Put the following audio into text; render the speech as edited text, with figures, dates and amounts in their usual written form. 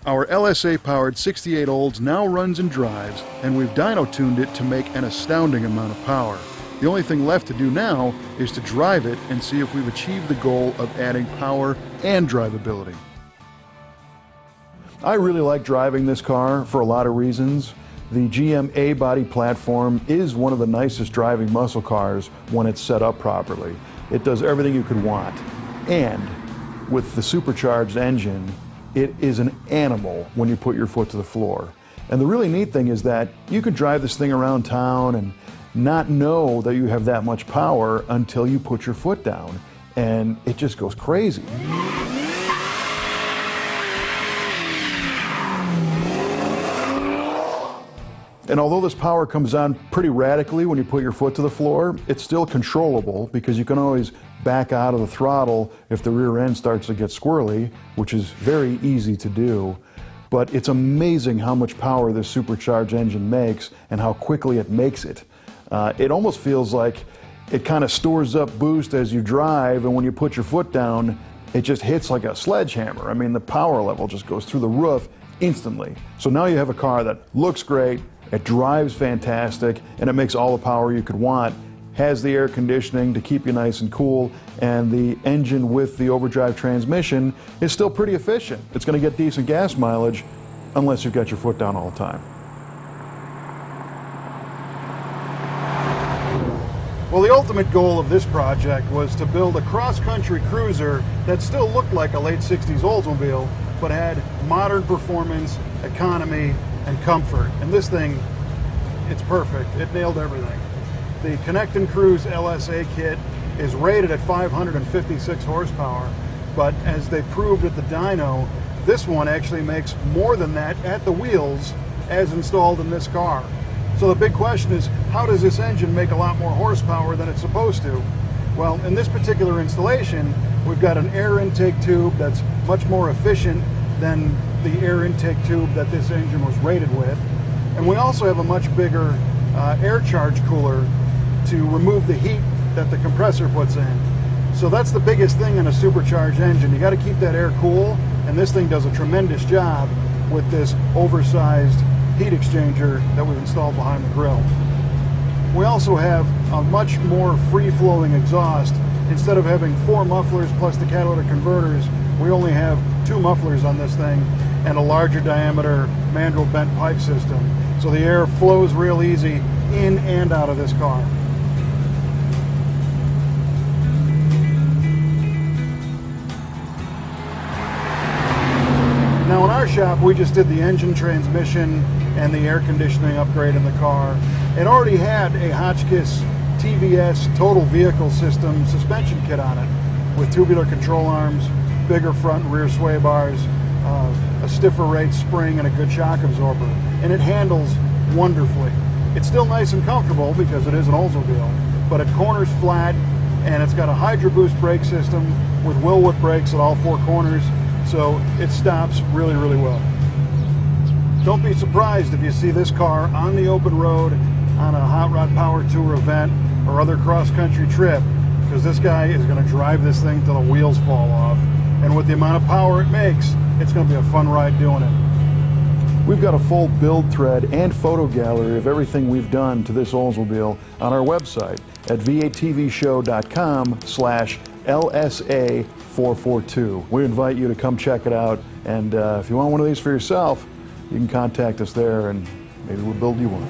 Our LSA-powered 68 Olds now runs and drives, and we've dyno-tuned it to make an astounding amount of power. The only thing left to do now is to drive it and see if we've achieved the goal of adding power and drivability. I really like driving this car for a lot of reasons. The GM A-body platform is one of the nicest driving muscle cars when it's set up properly. It does everything you could want. And with the supercharged engine, it is an animal when you put your foot to the floor. And the really neat thing is that you could drive this thing around town and not know that you have that much power until you put your foot down, and it just goes crazy. And although this power comes on pretty radically when you put your foot to the floor, it's still controllable because you can always back out of the throttle if the rear end starts to get squirrely, which is very easy to do. But it's amazing how much power this supercharged engine makes and how quickly it makes it. It almost feels like it kind of stores up boost as you drive, and when you put your foot down, it just hits like a sledgehammer. I mean, the power level just goes through the roof instantly. So now you have a car that looks great, it drives fantastic, and it makes all the power you could want, has the air conditioning to keep you nice and cool, and the engine with the overdrive transmission is still pretty efficient. It's going to get decent gas mileage unless you've got your foot down all the time. Well, the ultimate goal of this project was to build a cross-country cruiser that still looked like a late 60s Oldsmobile, but had modern performance, economy, and comfort. And this thing, it's perfect. It nailed everything. The Connect and Cruise LSA kit is rated at 556 horsepower, but as they proved at the dyno, this one actually makes more than that at the wheels as installed in this car. So the big question is, how does this engine make a lot more horsepower than it's supposed to? Well, in this particular installation, we've got an air intake tube that's much more efficient than the air intake tube that this engine was rated with. And we also have a much bigger air charge cooler to remove the heat that the compressor puts in. So that's the biggest thing in a supercharged engine. You got to keep that air cool, and this thing does a tremendous job with this oversized heat exchanger that we've installed behind the grille. We also have a much more free-flowing exhaust. Instead of having 4 mufflers plus the catalytic converters, we only have 2 mufflers on this thing and a larger diameter mandrel bent pipe system. So the air flows real easy in and out of this car. Now in our shop, we just did the engine, transmission, and the air conditioning upgrade in the car. It already had a Hotchkiss TVS total vehicle system suspension kit on it with tubular control arms, bigger front and rear sway bars, a stiffer rate spring, and a good shock absorber. And it handles wonderfully. It's still nice and comfortable because it is an Oldsmobile, but it corners flat, and it's got a Hydro Boost brake system with Wilwood brakes at all 4 corners, so it stops really, really well. Don't be surprised if you see this car on the open road on a Hot Rod Power Tour event or other cross-country trip, because this guy is going to drive this thing till the wheels fall off. And with the amount of power it makes, it's going to be a fun ride doing it. We've got a full build thread and photo gallery of everything we've done to this Oldsmobile on our website at v8tvshow.com/LSA442. We invite you to come check it out, and if you want one of these for yourself, you can contact us there and maybe we'll build you one.